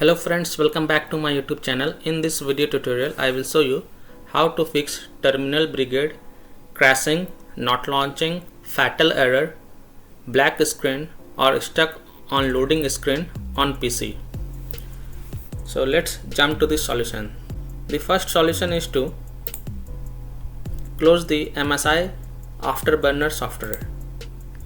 Hello friends, welcome back to my YouTube channel. In this video tutorial, I will show you how to fix Terminull Brigade crashing, not launching, fatal error, black screen or stuck on loading screen on PC. So let's jump to the solution. The first solution is to close the MSI Afterburner software.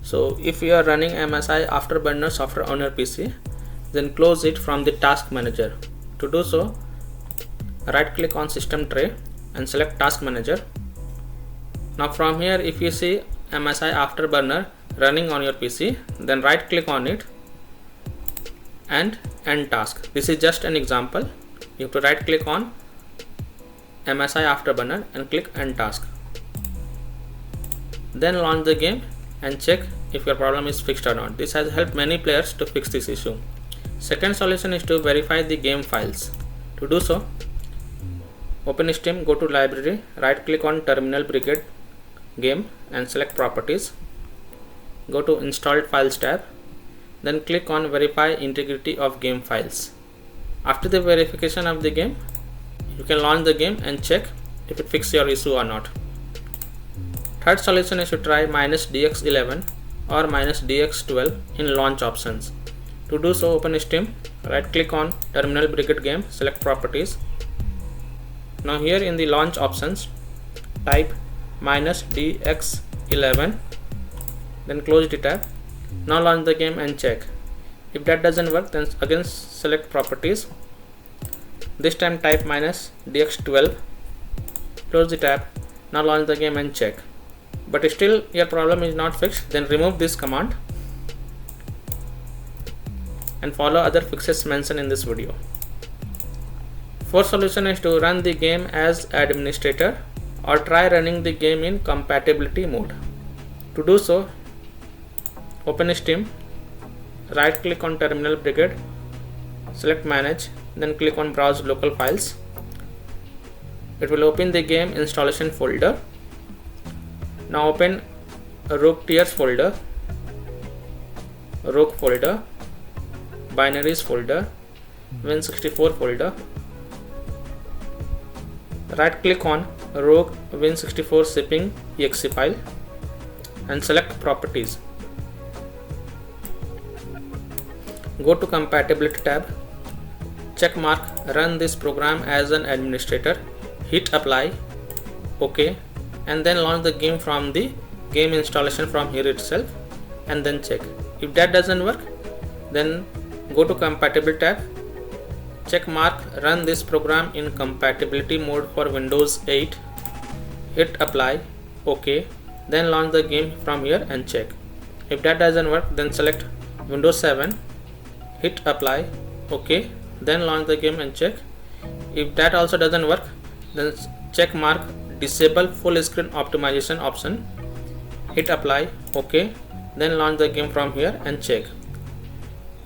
So if you are running MSI Afterburner software on your PC, then close it from the task manager. To do so, right click on system tray and select task manager. Now from here, if you see MSI Afterburner running on your PC, then right click on it and end task. This is just an example. You have to right click on MSI Afterburner and click end task. Then launch the game and check if your problem is fixed or not. This has helped many players to fix this issue. Second solution is to verify the game files. To do so, open Steam, go to library, right click on Terminull Brigade game and select properties. Go to installed files tab, then click on verify integrity of game files. After the verification of the game, you can launch the game and check if it fixes your issue or not. Third solution is to try -DX11 or -DX12 in launch options. To do so, open Steam, right click on Terminull Brigade game, select properties. Now here in the launch options, type -DX11, then close the tab. Now launch the game and check. If that doesn't work, then again select properties. This time type -DX12, close the tab. Now launch the game and check. But still your problem is not fixed, then remove this command and follow other fixes mentioned in this video. Fourth solution is to run the game as administrator or try running the game in compatibility mode. To do so, open Steam, right click on Terminull Brigade, select manage, then click on browse local files. It will open the game installation folder. Now open a rogue tiers folder, rogue folder, binaries folder, Win64 folder. Right click on rogue Win64 shipping exe file and select properties. Go to compatibility tab, check mark run this program as an administrator, hit apply, OK, and then launch the game from the game installation from here itself and then check. If that doesn't work, then go to compatibility tab, check mark run this program in compatibility mode for Windows 8, hit apply, OK, then launch the game from here and check. If that doesn't work, then select Windows 7, hit apply, OK, then launch the game and check. If that also doesn't work, then check mark disable full screen optimization option, hit apply, OK, then launch the game from here and check.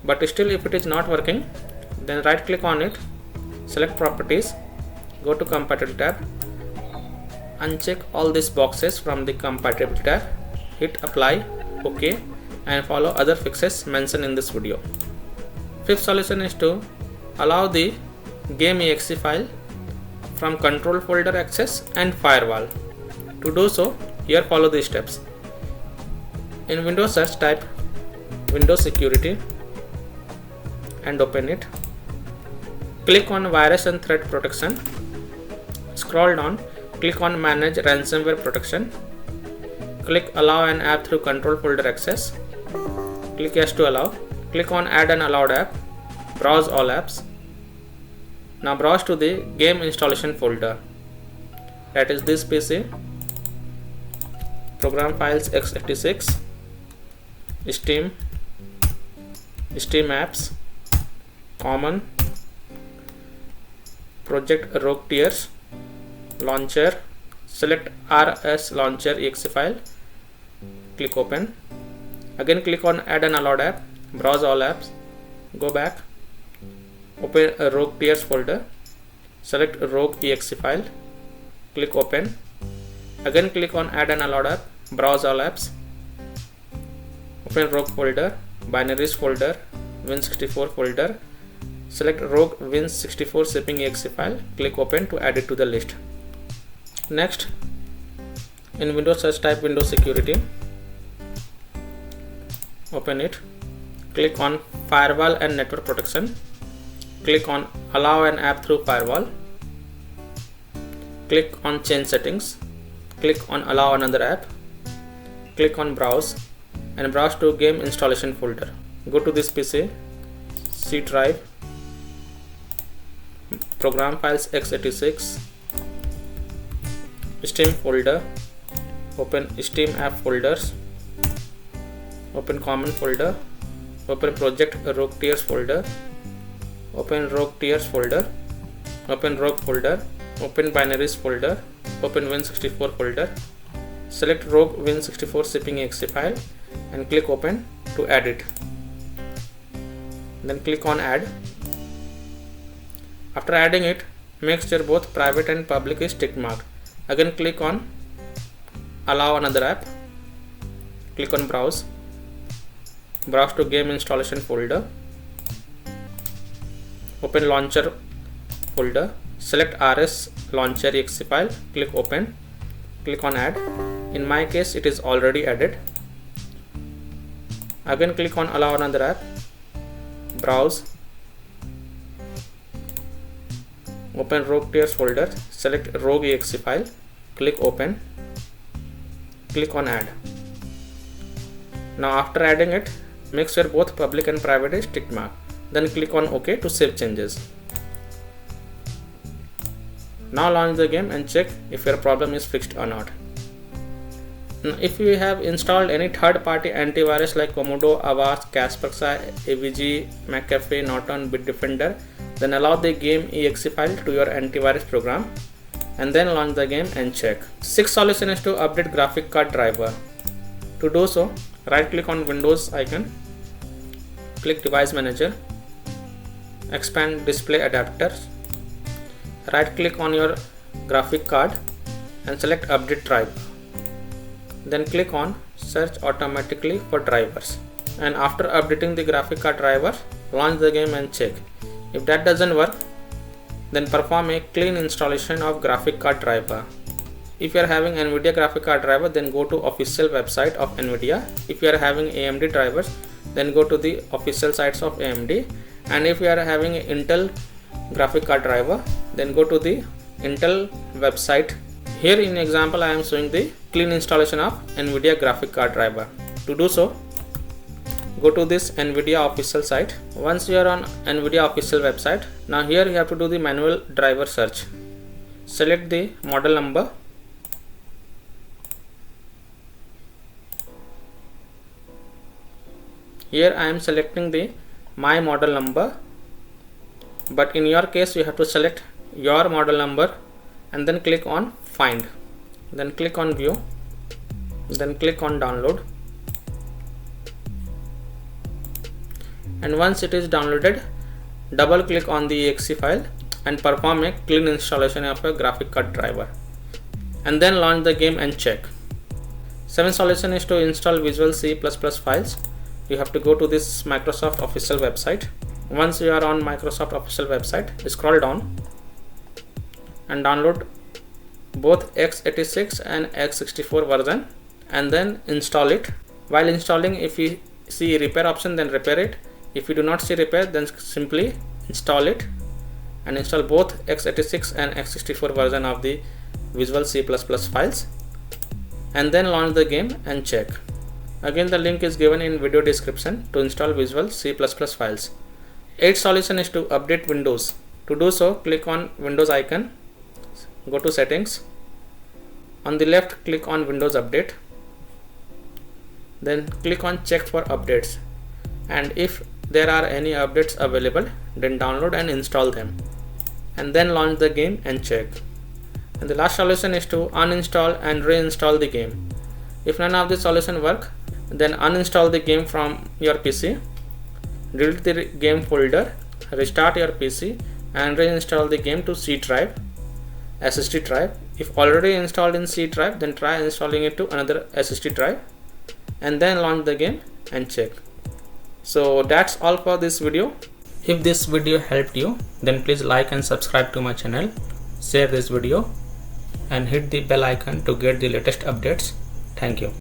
But still if it is not working, then right click on it, select properties, go to compatibility tab, uncheck all these boxes from the compatibility tab, hit apply, OK, and follow other fixes mentioned in this video. Fifth solution is to allow the game exe file from control folder access and firewall. To do so, here follow these steps. In Windows search, type Windows Security and open it. Click on virus and threat protection. Scroll down, click on manage ransomware protection. Click allow an app through control folder access. Click yes to allow. Click on add an allowed app. Browse all apps. Now browse to the game installation folder. That is this PC. Program files x86, Steam, Steam apps, common, project rogue tiers, launcher, select rs launcher exe file, click open. Again click on add an allowed app, browse all apps, go back, open a rogue tiers folder, select rogue exe file, click open. Again click on add an allowed app, browse all apps, open rogue folder, binaries folder, Win64 folder, select rogue win64 shipping exe file, click open to add it to the list. Next, in Windows search type Windows Security, open it, click on Firewall and Network Protection, click on Allow an app through firewall, click on Change settings, click on Allow another app, click on Browse and browse to game installation folder. Go to this PC, C drive, program files x86, Steam folder, open Steam app folders, open common folder, open project rogue tiers folder, open rogue tiers folder, open rogue folder, open binaries folder, open win64 folder, select rogue win64 shipping exe file and click open to add it. Then click on add. After adding it, make sure both private and public is tick marked. Again click on allow another app, click on browse, browse to game installation folder, open launcher folder, select rs launcher exe file, click open, click on add. In my case it is already added. Again click on allow another app, browse, open rogue tiers folder, select rogue exe file, click open, click on add. Now after adding it, make sure both public and private is tick marked. Then click on OK to save changes. Now launch the game and check if your problem is fixed or not. Now, if you have installed any third-party antivirus like Komodo, Avast, Kaspersky, AVG, McAfee, Norton, Bitdefender, then allow the game exe file to your antivirus program and then launch the game and check. Sixth solution is to update graphic card driver. To do so, right click on Windows icon, click Device Manager, expand Display Adapters, right click on your graphic card and select Update Driver. Then click on Search automatically for drivers, and after updating the graphic card driver, launch the game and check. If that doesn't work, then perform a clean installation of graphic card driver. If you are having NVIDIA graphic card driver, then go to official website of NVIDIA. If you are having AMD drivers, then go to the official sites of AMD. And if you are having Intel graphic card driver, then go to the Intel website. Here in example I am showing the clean installation of NVIDIA graphic card driver. To do so, go to this NVIDIA official site. Once you are on NVIDIA official website, now here you have to do the manual driver search. Select the model number, here I am selecting the my model number, but in your case you have to select your model number and then click on find, then click on view, then click on download, and once it is downloaded, double click on the exe file and perform a clean installation of a graphic card driver and then launch the game and check. Seventh solution is to install Visual C++ files. You have to go to this Microsoft official website. Once you are on Microsoft official website, scroll down and download both x86 and x64 version and then install it. While installing, if you see repair option, then repair it. If you do not see repair, then simply install it and install both x86 and x64 version of the Visual C++ files and then launch the game and check. Again, the link is given in video description to install Visual C++ files. Eighth solution is to update Windows. To do so, click on Windows icon, go to settings, on the left click on Windows Update, then click on check for updates, and if there are any updates available, then download and install them and then launch the game and check. And the last solution is to uninstall and reinstall the game. If none of the solution work, then uninstall the game from your PC, delete the game folder, restart your PC and reinstall the game to C drive, SSD drive. If already installed in C drive, then try installing it to another SSD drive and then launch the game and check. So that's all for this video. If this video helped you, then please like and subscribe to my channel, share this video and hit the bell icon to get the latest updates. Thank you.